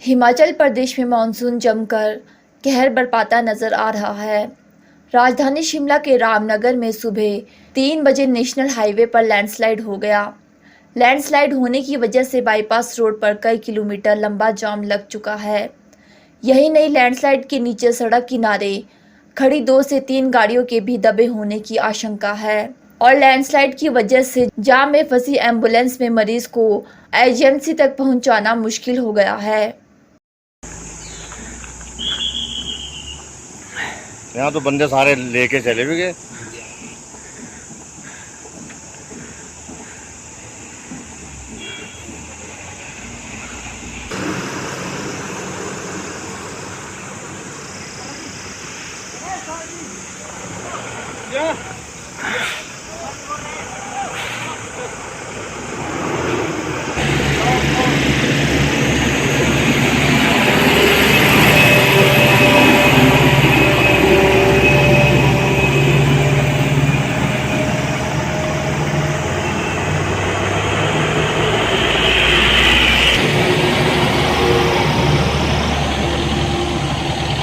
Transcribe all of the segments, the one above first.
हिमाचल प्रदेश में मानसून जमकर कहर बरपाता नजर आ रहा है। राजधानी शिमला के रामनगर में सुबह 3 बजे नेशनल हाईवे पर लैंडस्लाइड हो गया। लैंडस्लाइड होने की वजह से बाईपास रोड पर कई किलोमीटर लंबा जाम लग चुका है। यही नहीं, लैंडस्लाइड के नीचे सड़क किनारे खड़ी 2 से 3 गाड़ियों के भी दबे होने की आशंका है और लैंडस्लाइड की वजह से जाम में फंसी एम्बुलेंस में मरीज को एजेंसी तक पहुंचाना मुश्किल हो गया है। यहाँ तो बंदे सारे लेके चले भी गए।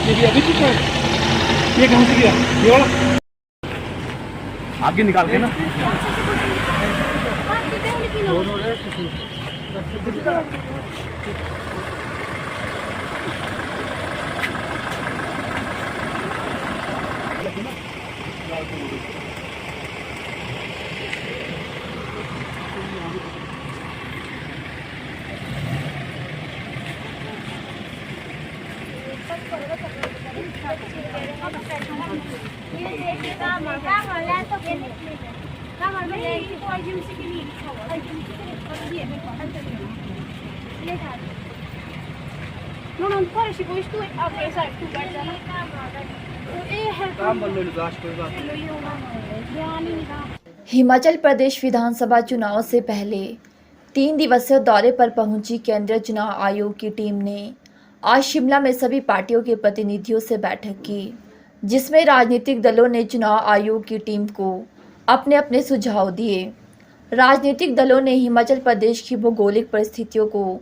ये अभी चुका है। ये कहाँ से गया? ये वाला आगे निकाल के ना। हिमाचल प्रदेश विधानसभा चुनाव से पहले 3 दिवसीय दौरे पर पहुंची केंद्रीय चुनाव आयोग की टीम ने आज शिमला में सभी पार्टियों के प्रतिनिधियों से बैठक की, जिसमें राजनीतिक दलों ने चुनाव आयोग की टीम को अपने अपने सुझाव दिए। राजनीतिक दलों ने हिमाचल प्रदेश की भौगोलिक परिस्थितियों को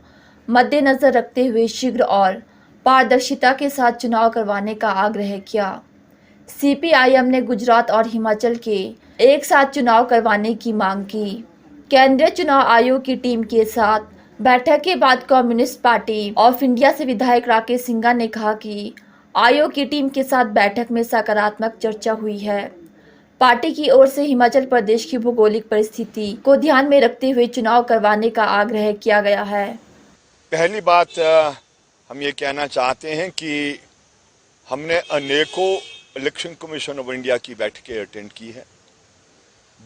मद्देनजर रखते हुए शीघ्र और पारदर्शिता के साथ चुनाव करवाने का आग्रह किया। सीपीआईएम ने गुजरात और हिमाचल के एक साथ चुनाव करवाने की मांग की। केंद्रीय चुनाव आयोग की टीम के साथ बैठक के बाद कम्युनिस्ट पार्टी ऑफ इंडिया से विधायक राकेश सिंघा ने कहा कि आयोग की टीम के साथ बैठक में सकारात्मक चर्चा हुई है। पार्टी की ओर से हिमाचल प्रदेश की भौगोलिक परिस्थिति को ध्यान में रखते हुए चुनाव करवाने का आग्रह किया गया है। पहली बात हम ये कहना चाहते हैं कि हमने अनेकों इलेक्शन कमीशन ऑफ इंडिया की बैठकें अटेंड की है।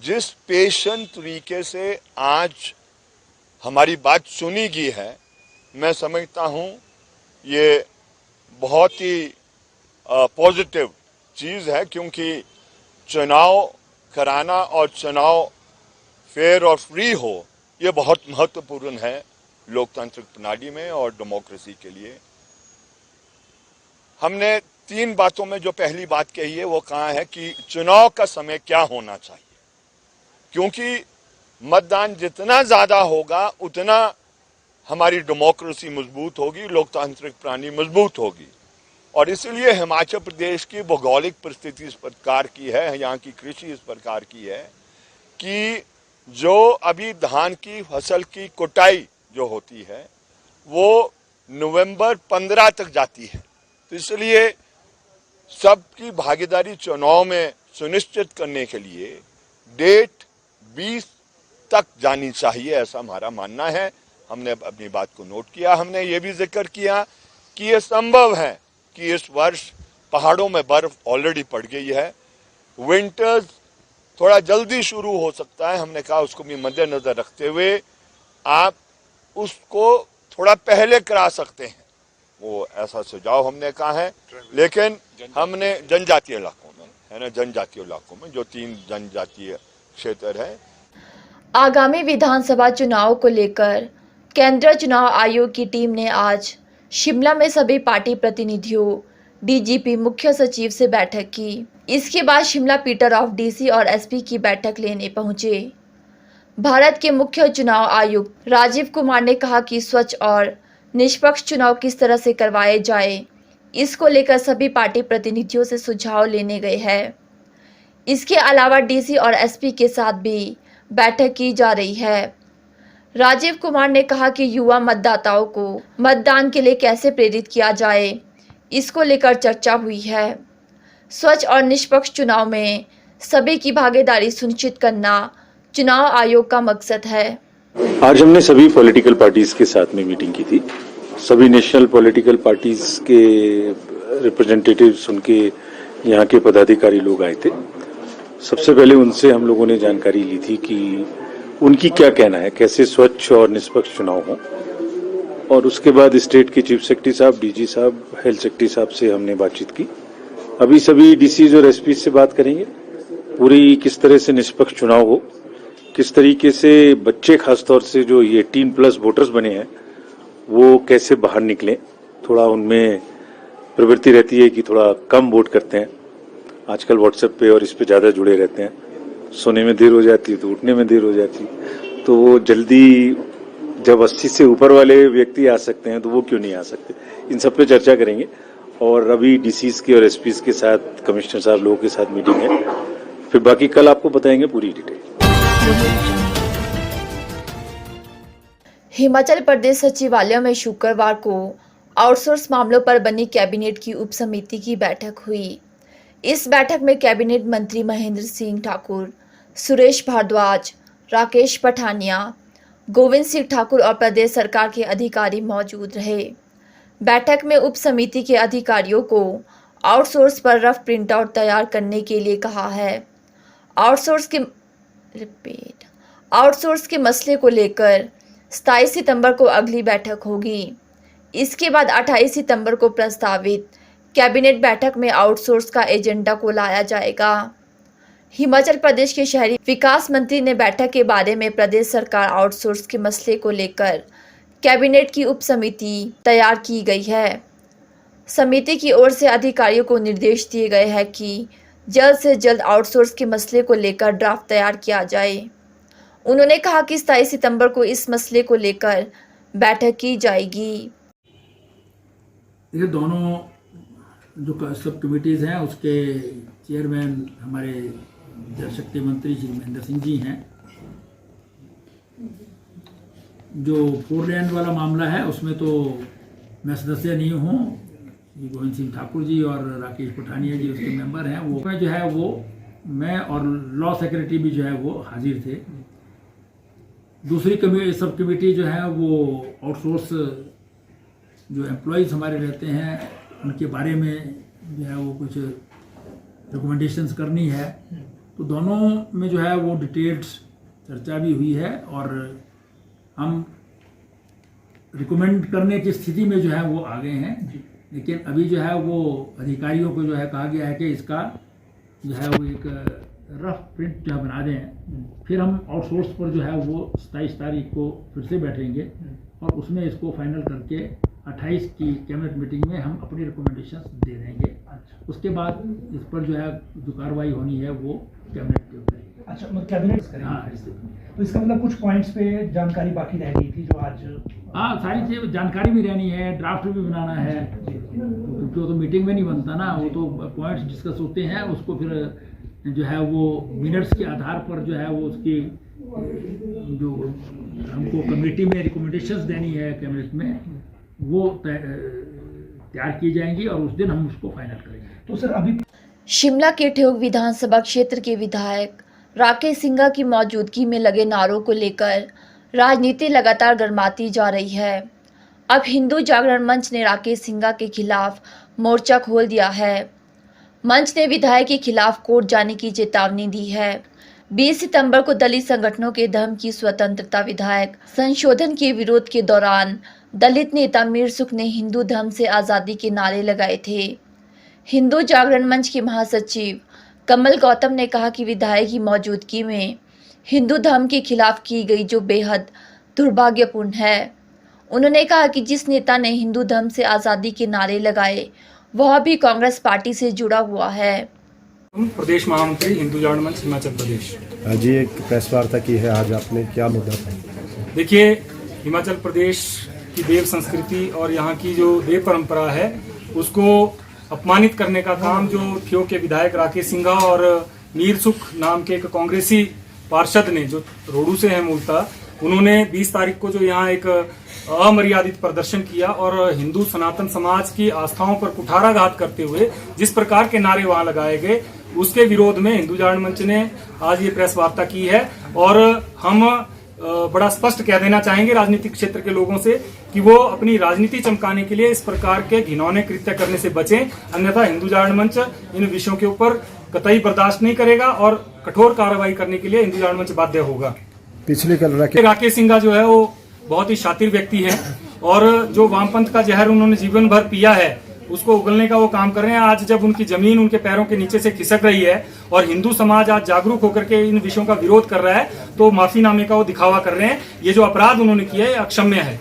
जिस पेशेंट तरीके से आज हमारी बात सुनी गई है, मैं समझता हूँ ये बहुत ही पॉजिटिव चीज़ है, क्योंकि चुनाव कराना और चुनाव फेयर और फ्री हो, ये बहुत महत्वपूर्ण है लोकतांत्रिक प्रणाली में और डेमोक्रेसी के लिए। हमने 3 बातों में जो पहली बात कही है वो कहा है कि चुनाव का समय क्या होना चाहिए, क्योंकि मतदान जितना ज़्यादा होगा उतना हमारी डेमोक्रेसी मजबूत होगी, लोकतांत्रिक प्रणाली मजबूत होगी। और इसलिए हिमाचल प्रदेश की भौगोलिक परिस्थिति इस प्रकार की है, यहाँ की कृषि इस प्रकार की है कि जो अभी धान की फसल की कुटाई जो होती है वो नवंबर 15 तक जाती है। तो इसलिए सबकी भागीदारी चुनाव में सुनिश्चित करने के लिए डेट 20 तक जानी चाहिए, ऐसा हमारा मानना है। हमने अपनी बात को नोट किया। हमने ये भी जिक्र किया कि ये संभव है कि इस वर्ष पहाड़ों में बर्फ ऑलरेडी पड़ गई है, विंटर्स थोड़ा जल्दी शुरू हो सकता है। हमने कहा उसको भी मद्देनजर रखते हुए आप उसको थोड़ा पहले करा सकते हैं, वो ऐसा सुझाव हमने कहा है। लेकिन हमने जनजातीय इलाकों में है ना, जनजातीय इलाकों में जो 3 जनजातीय क्षेत्र है, आगामी विधानसभा चुनाव को लेकर केंद्रीय चुनाव आयोग की टीम ने आज शिमला में सभी पार्टी प्रतिनिधियों, डीजीपी, मुख्य सचिव से बैठक की। इसके बाद शिमला पीटर ऑफ डीसी और एसपी की बैठक लेने पहुंचे। भारत के मुख्य चुनाव आयुक्त राजीव कुमार ने कहा कि स्वच्छ और निष्पक्ष चुनाव किस तरह से करवाए जाए, इसको लेकर सभी पार्टी प्रतिनिधियों से सुझाव लेने गए हैं। इसके अलावा डीसी और एसपी के साथ भी बैठक की जा रही है। राजीव कुमार ने कहा कि युवा मतदाताओं को मतदान के लिए कैसे प्रेरित किया जाए, इसको लेकर चर्चा हुई है। स्वच्छ और निष्पक्ष चुनाव में सभी की भागीदारी सुनिश्चित करना चुनाव आयोग का मकसद है। आज हमने सभी पॉलिटिकल पार्टीज के साथ में मीटिंग की थी। सभी नेशनल पॉलिटिकल पार्टीज के रिप्रेजेंटेटिव्स, उनके यहाँ के पदाधिकारी लोग आए थे। सबसे पहले उनसे हम लोगों ने जानकारी ली थी कि उनकी क्या कहना है, कैसे स्वच्छ और निष्पक्ष चुनाव हो। और उसके बाद स्टेट के चीफ सेक्रेटरी साहब, डीजी साहब, हेल्थ सेक्रेटरी साहब से हमने बातचीत की। अभी सभी डीसीज और एसपी से बात करेंगे, पूरी किस तरह से निष्पक्ष चुनाव हो, किस तरीके से बच्चे खासतौर से जो ये 18+ वोटर्स बने हैं वो कैसे बाहर निकलें। थोड़ा उनमें प्रवृत्ति रहती है कि थोड़ा कम वोट करते हैं, आजकल व्हाट्सएप पे और इस पे ज़्यादा जुड़े रहते हैं। सोने में देर हो जाती है तो उठने में देर हो जाती है, तो वो जल्दी जब 80 से ऊपर वाले व्यक्ति आ सकते हैं तो वो क्यों नहीं आ सकते। इन सब पे चर्चा करेंगे। और अभी डीसीज के और एसपीज के साथ, कमिश्नर साहब लोगों के साथ मीटिंग है। फिर बाकी कल आपको बताएंगे पूरी डिटेल। हिमाचल प्रदेश सचिवालय में शुक्रवार को आउटसोर्स मामलों पर बनी कैबिनेट की उप समिति की बैठक हुई। इस बैठक में कैबिनेट मंत्री महेंद्र सिंह ठाकुर, सुरेश भारद्वाज, राकेश पठानिया, गोविंद सिंह ठाकुर और प्रदेश सरकार के अधिकारी मौजूद रहे। बैठक में उप समिति के अधिकारियों को आउटसोर्स पर रफ प्रिंट आउट तैयार करने के लिए कहा है। आउटसोर्स के मसले को लेकर 27 सितंबर को अगली बैठक होगी। इसके बाद 28 सितंबर को प्रस्तावित कैबिनेट बैठक में आउटसोर्स का एजेंडा को लाया जाएगा। हिमाचल प्रदेश के शहरी विकास मंत्री ने बैठक के बारे में प्रदेश सरकार आउटसोर्स के मसले को लेकर कैबिनेट की उप समिति तैयार की गई है। समिति की ओर से अधिकारियों को निर्देश दिए गए हैं कि जल्द से जल्द आउटसोर्स के मसले को लेकर ड्राफ्ट तैयार किया जाए। उन्होंने कहा कि 27 सितंबर को इस मसले को लेकर बैठक की जाएगी। ये दोनों जो सब कमिटीज़ हैं उसके चेयरमैन हमारे जल शक्ति मंत्री श्री महेंद्र सिंह जी हैं। जो 4 लेन वाला मामला है उसमें तो मैं सदस्य नहीं हूँ, गोविंद सिंह ठाकुर जी और राकेश पठानिया जी उसके मेंबर हैं। वो जो है वो मैं और लॉ सेक्रेटरी भी जो है वो हाजिर थे। दूसरी सब कमेटी जो है वो आउटसोर्स जो एम्प्लॉयज़ हमारे रहते हैं उनके बारे में जो है वो कुछ रिकमेंडेशंस करनी है। तो दोनों में जो है वो डिटेल्स चर्चा भी हुई है और हम रिकमेंड करने की स्थिति में जो है वो आ गए हैं। लेकिन अभी जो है वो अधिकारियों को जो है कहा गया है कि इसका जो है वो एक रफ प्रिंट जो है बना दें। फिर हम आउटसोर्स पर जो है वो 27 तारीख को फिर से बैठेंगे और उसमें इसको फाइनल करके 28 की कैबिनेट मीटिंग में हम अपनी रिकमेंडेशंस दे देंगे। उसके बाद इस पर जो है जो कार्रवाई होनी है वो कैबिनेट के ऊपर। अच्छा, मतलब कैबिनेट करेंगे। हाँ, तो इसका मतलब कुछ पॉइंट्स पे जानकारी बाकी रह गई थी जो आज। हाँ, सारी चीज़ जानकारी भी रहनी है, ड्राफ्ट भी बनाना है, क्योंकि वो तो मीटिंग में नहीं बनता ना, वो तो पॉइंट्स डिस्कस होते हैं। उसको फिर जो है वो मिनट्स के आधार पर जो है वो उसकी जो हमको कमेटी में रिकमेंडेशंस देनी है कैबिनेट में वो तैयार की जाएंगी और उस दिन हम उसको फाइनल करेंगे। तो सर अभी शिमला के ठियोग विधानसभा क्षेत्र के विधायक राकेश सिंघा की मौजूदगी में लगे नारों को लेकर राजनीति लगातार गर्माती जा रही है। अब हिंदू जागरण मंच ने राकेश सिंघा के खिलाफ मोर्चा खोल दिया है। मंच ने विधायक के खिलाफ कोर्ट जाने की चेतावनी दी है। 20 सितंबर को दलित संगठनों के धर्म की स्वतंत्रता विधायक संशोधन के विरोध के दौरान दलित नेता मीर सुख ने हिंदू धर्म से आज़ादी के नारे लगाए थे। हिंदू जागरण मंच के महासचिव कमल गौतम ने कहा कि विधायक की मौजूदगी में हिंदू धर्म के खिलाफ की गई जो बेहद दुर्भाग्यपूर्ण है। उन्होंने कहा कि जिस नेता ने हिंदू धर्म से आज़ादी के नारे लगाए वह भी कांग्रेस पार्टी से जुड़ा हुआ है। प्रदेश महामंत्री हिंदू जागरण मंच हिमाचल प्रदेश। जी, एक प्रेस वार्ता की है आज आपने, क्या मुद्दा था? देखिए, हिमाचल प्रदेश की देव संस्कृति और यहाँ की जो देव परंपरा है उसको अपमानित करने का काम जो ठियो के विधायक राकेश सिंघा और मीर सुख नाम के एक कांग्रेसी पार्षद ने, जो रोडू से है मूलतः, उन्होंने 20 तारीख को जो यहाँ एक अमर्यादित प्रदर्शन किया और हिंदू सनातन समाज की आस्थाओं पर कुठाराघात करते हुए जिस प्रकार के नारे वहां लगाए गए, उसके विरोध में हिंदू जागरण मंच ने आज ये प्रेस वार्ता की है। और हम बड़ा स्पष्ट कह देना चाहेंगे राजनीतिक क्षेत्र के लोगों से कि वो अपनी राजनीति चमकाने के लिए इस प्रकार के घिनौने कृत्य करने से बचें, अन्यथा हिंदू जागरण मंच इन विषयों के ऊपर कतई बर्दाश्त नहीं करेगा और कठोर कार्रवाई करने के लिए हिंदू जागरण मंच बाध्य होगा। पिछले कल राकेश सिंघा जो है वो बहुत ही शातिर व्यक्ति है और जो वामपंथ का जहर उन्होंने जीवन भर पिया है उसको उगलने का वो काम कर रहे हैं। आज जब उनकी जमीन उनके पैरों के नीचे से खिसक रही है और हिंदू समाज आज जागरूक होकर के इन विषयों का विरोध कर रहा है, तो माफीनामे का वो दिखावा कर रहे हैं। ये जो अपराध उन्होंने किया है अक्षम्य है।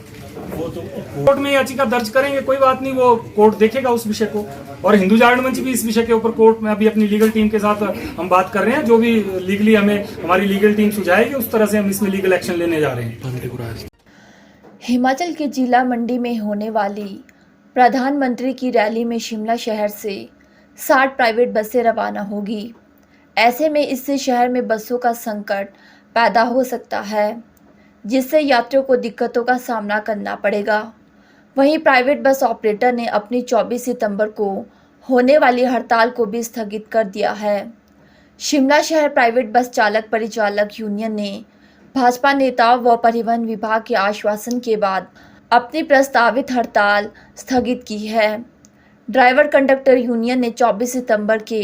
वो तो कोर्ट में याचिका दर्ज करेंगे, कोई बात नहीं, वो कोर्ट देखेगा उस विषय को। और हिंदू जागरण मंच भी इस विषय के ऊपर कोर्ट में अभी अपनी लीगल टीम के साथ हम बात कर रहे हैं। जो भी लीगली हमें हमारी लीगल टीम सुझाएगी उस तरह से हम इसमें लीगल एक्शन लेने जा रहे हैं। हिमाचल के जिला मंडी में होने वाली प्रधानमंत्री की रैली में शिमला शहर से 60 प्राइवेट बसें रवाना होगी। ऐसे में इससे शहर में बसों का संकट पैदा हो सकता है, जिससे यात्रियों को दिक्कतों का सामना करना पड़ेगा। वहीं प्राइवेट बस ऑपरेटर ने अपनी 24 सितंबर को होने वाली हड़ताल को भी स्थगित कर दिया है। शिमला शहर प्राइवेट बस चालक परिचालक यूनियन ने भाजपा नेताओं व परिवहन विभाग के आश्वासन के बाद अपनी प्रस्तावित हड़ताल स्थगित की है। ड्राइवर कंडक्टर यूनियन ने 24 सितंबर के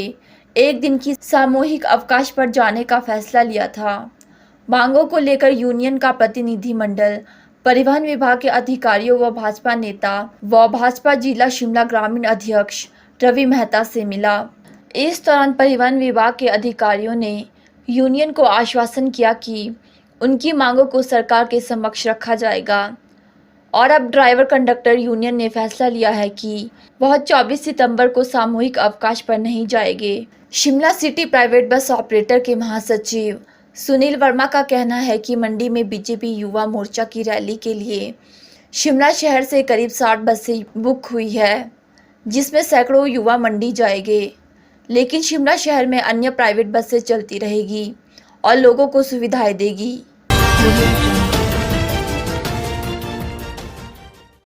एक दिन की सामूहिक अवकाश पर जाने का फैसला लिया था। मांगों को लेकर यूनियन का प्रतिनिधिमंडल परिवहन विभाग के अधिकारियों व भाजपा नेता व भाजपा जिला शिमला ग्रामीण अध्यक्ष रवि मेहता से मिला। इस दौरान परिवहन विभाग के अधिकारियों ने यूनियन को आश्वासन किया कि उनकी मांगों को सरकार के समक्ष रखा जाएगा। और अब ड्राइवर कंडक्टर यूनियन ने फैसला लिया है कि वह 24 सितंबर को सामूहिक अवकाश पर नहीं जाएंगे। Shimla city private bus operator के महासचिव सुनील वर्मा का कहना है कि मंडी में बीजेपी युवा मोर्चा की रैली के लिए शिमला शहर से करीब 60 बसें बुक हुई है, जिसमें सैकड़ों युवा मंडी जाएंगे। लेकिन शिमला शहर में अन्य प्राइवेट बसें चलती रहेगी और लोगों को सुविधाएं देगी।